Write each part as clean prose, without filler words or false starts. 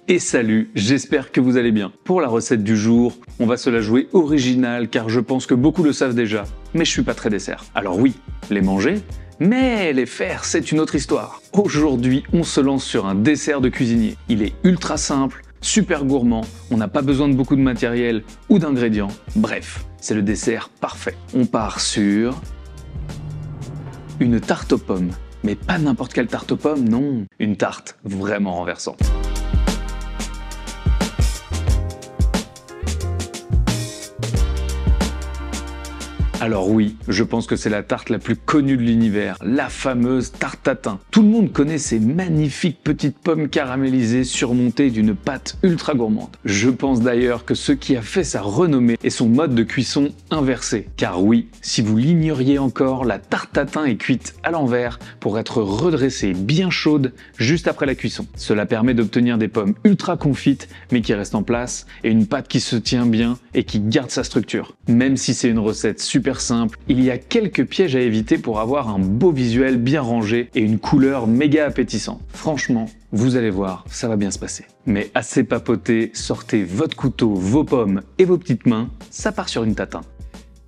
Et salut, j'espère que vous allez bien. Pour la recette du jour, on va se la jouer originale car je pense que beaucoup le savent déjà, mais je suis pas très dessert. Alors oui, les manger, mais les faire, c'est une autre histoire. Aujourd'hui, on se lance sur un dessert de cuisinier. Il est ultra simple, super gourmand, on n'a pas besoin de beaucoup de matériel ou d'ingrédients. Bref, c'est le dessert parfait. On part sur une tarte aux pommes. Mais pas n'importe quelle tarte aux pommes, non. Une tarte vraiment renversante. Alors oui, je pense que c'est la tarte la plus connue de l'univers, la fameuse tarte tatin. Tout le monde connaît ces magnifiques petites pommes caramélisées surmontées d'une pâte ultra gourmande. Je pense d'ailleurs que ce qui a fait sa renommée est son mode de cuisson inversé. Car oui, si vous l'ignoriez encore, la tarte tatin est cuite à l'envers pour être redressée bien chaude juste après la cuisson. Cela permet d'obtenir des pommes ultra confites mais qui restent en place et une pâte qui se tient bien et qui garde sa structure. Même si c'est une recette super simple, il y a quelques pièges à éviter pour avoir un beau visuel bien rangé et une couleur méga appétissante. Franchement, vous allez voir, ça va bien se passer. Mais assez papoté, sortez votre couteau, vos pommes et vos petites mains, ça part sur une tatin.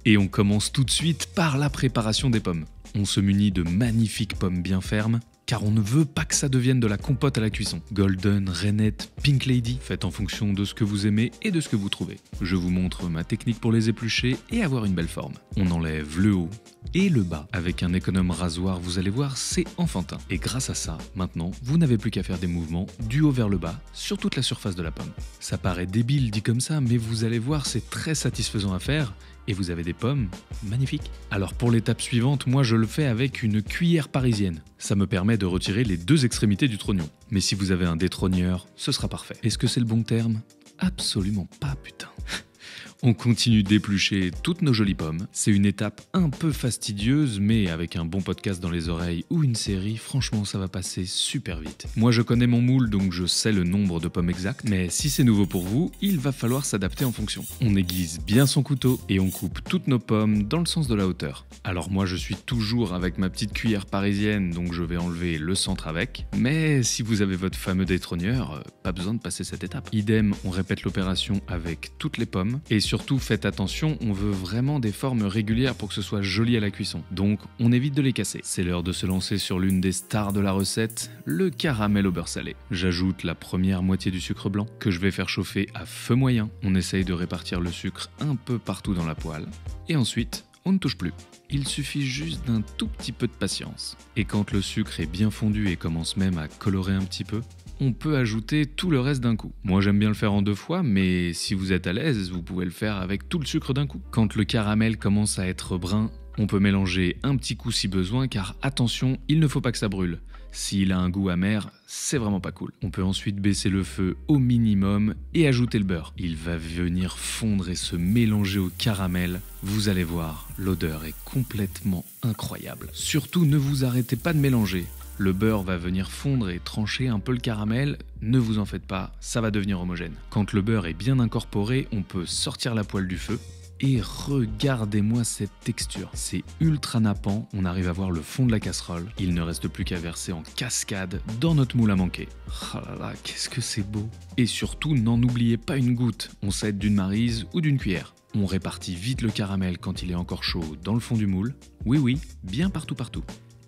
Et on commence tout de suite par la préparation des pommes. On se munit de magnifiques pommes bien fermes, car on ne veut pas que ça devienne de la compote à la cuisson. Golden, Rainette, Pink Lady, faites en fonction de ce que vous aimez et de ce que vous trouvez. Je vous montre ma technique pour les éplucher et avoir une belle forme. On enlève le haut et le bas. Avec un économe rasoir, vous allez voir, c'est enfantin. Et grâce à ça, maintenant, vous n'avez plus qu'à faire des mouvements du haut vers le bas sur toute la surface de la pomme. Ça paraît débile dit comme ça, mais vous allez voir, c'est très satisfaisant à faire. Et vous avez des pommes magnifiques. Alors pour l'étape suivante, moi je le fais avec une cuillère parisienne. Ça me permet de retirer les deux extrémités du trognon. Mais si vous avez un détrogneur, ce sera parfait. Est-ce que c'est le bon terme ? Absolument pas, putain. On continue d'éplucher toutes nos jolies pommes. C'est une étape un peu fastidieuse, mais avec un bon podcast dans les oreilles ou une série, franchement ça va passer super vite. Moi je connais mon moule donc je sais le nombre de pommes exact, mais si c'est nouveau pour vous, il va falloir s'adapter en fonction. On aiguise bien son couteau et on coupe toutes nos pommes dans le sens de la hauteur. Alors moi je suis toujours avec ma petite cuillère parisienne, donc je vais enlever le centre avec, mais si vous avez votre fameux détrogneur, pas besoin de passer cette étape. Idem, on répète l'opération avec toutes les pommes, et surtout faites attention, on veut vraiment des formes régulières pour que ce soit joli à la cuisson, donc on évite de les casser. C'est l'heure de se lancer sur l'une des stars de la recette, le caramel au beurre salé. J'ajoute la première moitié du sucre blanc que je vais faire chauffer à feu moyen. On essaye de répartir le sucre un peu partout dans la poêle, et ensuite on ne touche plus. Il suffit juste d'un tout petit peu de patience. Et quand le sucre est bien fondu et commence même à colorer un petit peu, on peut ajouter tout le reste d'un coup. Moi j'aime bien le faire en 2 fois, mais si vous êtes à l'aise, vous pouvez le faire avec tout le sucre d'un coup. Quand le caramel commence à être brun, on peut mélanger un petit coup si besoin, car attention, il ne faut pas que ça brûle. S'il a un goût amer, c'est vraiment pas cool. On peut ensuite baisser le feu au minimum et ajouter le beurre. Il va venir fondre et se mélanger au caramel. Vous allez voir, l'odeur est complètement incroyable. Surtout, ne vous arrêtez pas de mélanger. Le beurre va venir fondre et trancher un peu le caramel, ne vous en faites pas, ça va devenir homogène. Quand le beurre est bien incorporé, on peut sortir la poêle du feu. Et regardez-moi cette texture, c'est ultra nappant, on arrive à voir le fond de la casserole. Il ne reste plus qu'à verser en cascade dans notre moule à manquer. Oh là là, qu'est-ce que c'est beau! Et surtout, n'en oubliez pas une goutte, on s'aide d'une maryse ou d'une cuillère. On répartit vite le caramel quand il est encore chaud dans le fond du moule. Oui, bien partout.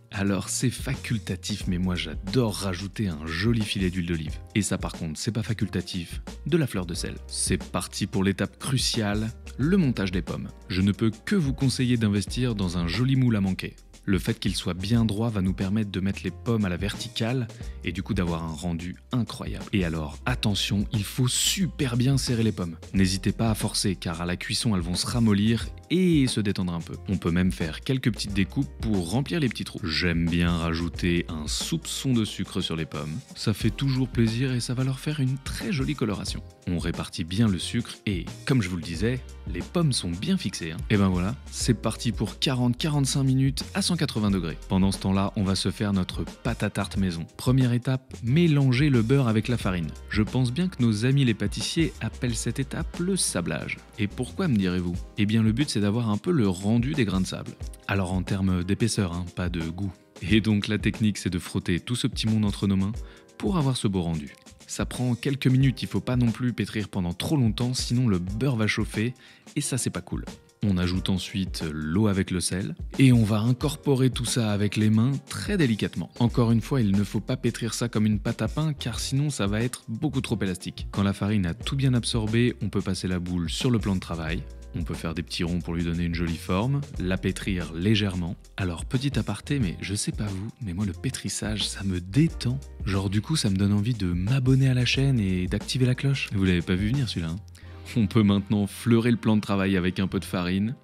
Alors c'est facultatif, mais moi j'adore rajouter un joli filet d'huile d'olive. Et ça par contre, c'est pas facultatif, de la fleur de sel. C'est parti pour l'étape cruciale, le montage des pommes. Je ne peux que vous conseiller d'investir dans un joli moule à manquer. Le fait qu'il soit bien droit va nous permettre de mettre les pommes à la verticale et du coup d'avoir un rendu incroyable. Et alors, attention, il faut super bien serrer les pommes. N'hésitez pas à forcer car à la cuisson elles vont se ramollir et se détendre un peu. On peut même faire quelques petites découpes pour remplir les petits trous. J'aime bien rajouter un soupçon de sucre sur les pommes. Ça fait toujours plaisir et ça va leur faire une très jolie coloration. On répartit bien le sucre et, comme je vous le disais, les pommes sont bien fixées. Et ben voilà, c'est parti pour 40-45 minutes à 180 degrés. Pendant ce temps-là, on va se faire notre pâte à tarte maison. Première étape, mélanger le beurre avec la farine. Je pense bien que nos amis les pâtissiers appellent cette étape le sablage. Et pourquoi me direz-vous ? Eh bien le but c'est d'avoir un peu le rendu des grains de sable. Alors en termes d'épaisseur, pas de goût. Et donc la technique c'est de frotter tout ce petit monde entre nos mains pour avoir ce beau rendu. Ça prend quelques minutes, il faut pas non plus pétrir pendant trop longtemps, sinon le beurre va chauffer, et ça c'est pas cool. On ajoute ensuite l'eau avec le sel, et on va incorporer tout ça avec les mains très délicatement. Encore une fois, il ne faut pas pétrir ça comme une pâte à pain, car sinon ça va être beaucoup trop élastique. Quand la farine a tout bien absorbé, on peut passer la boule sur le plan de travail. On peut faire des petits ronds pour lui donner une jolie forme, la pétrir légèrement. Alors petit aparté, mais je sais pas vous, mais moi le pétrissage ça me détend. Genre du coup ça me donne envie de m'abonner à la chaîne et d'activer la cloche. Vous l'avez pas vu venir celui-là, hein. On peut maintenant fleurer le plan de travail avec un peu de farine,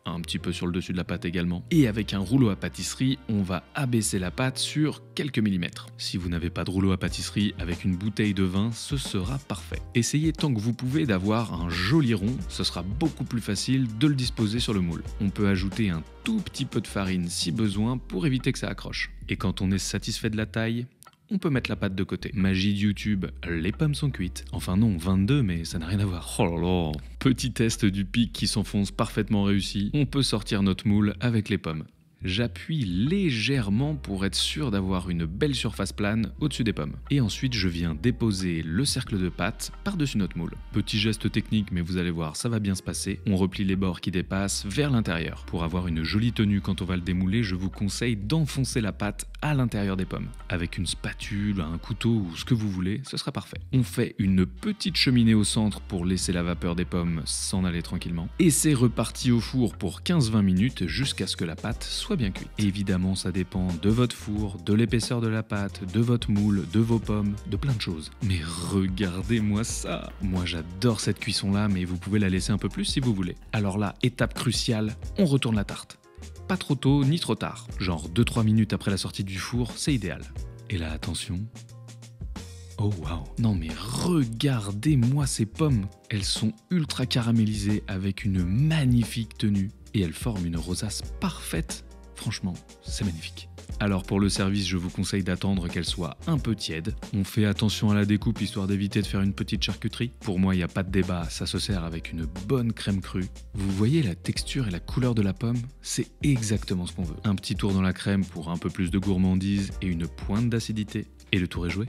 un petit peu sur le dessus de la pâte également. Et avec un rouleau à pâtisserie, on va abaisser la pâte sur quelques millimètres. Si vous n'avez pas de rouleau à pâtisserie, avec une bouteille de vin, ce sera parfait. Essayez tant que vous pouvez d'avoir un joli rond, ce sera beaucoup plus facile de le disposer sur le moule. On peut ajouter un tout petit peu de farine si besoin pour éviter que ça accroche. Et quand on est satisfait de la taille, on peut mettre la pâte de côté. Magie de YouTube, les pommes sont cuites. Enfin non, 22, mais ça n'a rien à voir. Oh là là. Petit test du pic qui s'enfonce parfaitement réussi. On peut sortir notre moule avec les pommes. J'appuie légèrement pour être sûr d'avoir une belle surface plane au-dessus des pommes. Et ensuite, je viens déposer le cercle de pâte par-dessus notre moule. Petit geste technique, mais vous allez voir, ça va bien se passer. On replie les bords qui dépassent vers l'intérieur. Pour avoir une jolie tenue quand on va le démouler, je vous conseille d'enfoncer la pâte à l'intérieur des pommes. Avec une spatule, un couteau ou ce que vous voulez, ce sera parfait. On fait une petite cheminée au centre pour laisser la vapeur des pommes s'en aller tranquillement. Et c'est reparti au four pour 15-20 minutes jusqu'à ce que la pâte soit bien cuite. Évidemment, ça dépend de votre four, de l'épaisseur de la pâte, de votre moule, de vos pommes, de plein de choses. Mais regardez-moi ça! Moi, j'adore cette cuisson-là, mais vous pouvez la laisser un peu plus si vous voulez. Alors là, étape cruciale, on retourne la tarte. Pas trop tôt ni trop tard. Genre 2-3 minutes après la sortie du four, c'est idéal. Et là, attention. Oh waouh! Non mais regardez-moi ces pommes! Elles sont ultra caramélisées avec une magnifique tenue. Et elles forment une rosace parfaite. Franchement, c'est magnifique. Alors pour le service, je vous conseille d'attendre qu'elle soit un peu tiède. On fait attention à la découpe histoire d'éviter de faire une petite charcuterie. Pour moi, il n'y a pas de débat, ça se sert avec une bonne crème crue. Vous voyez la texture et la couleur de la pomme? C'est exactement ce qu'on veut. Un petit tour dans la crème pour un peu plus de gourmandise et une pointe d'acidité. Et le tour est joué.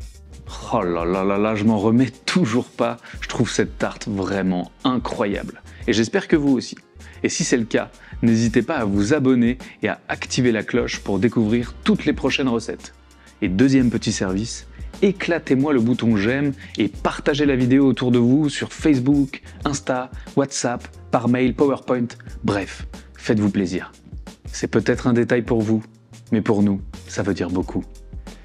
Oh là là là là, je m'en remets toujours pas. Je trouve cette tarte vraiment incroyable. Et j'espère que vous aussi. Et si c'est le cas, n'hésitez pas à vous abonner et à activer la cloche pour découvrir toutes les prochaines recettes. Et deuxième petit service, éclatez-moi le bouton j'aime et partagez la vidéo autour de vous sur Facebook, Insta, WhatsApp, par mail, PowerPoint, bref, faites-vous plaisir. C'est peut-être un détail pour vous, mais pour nous, ça veut dire beaucoup.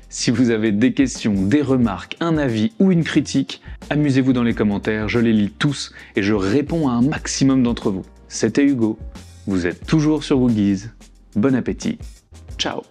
Si vous avez des questions, des remarques, un avis ou une critique, amusez-vous dans les commentaires, je les lis tous et je réponds à un maximum d'entre vous. C'était Hugo, vous êtes toujours sur Woogies, bon appétit, ciao!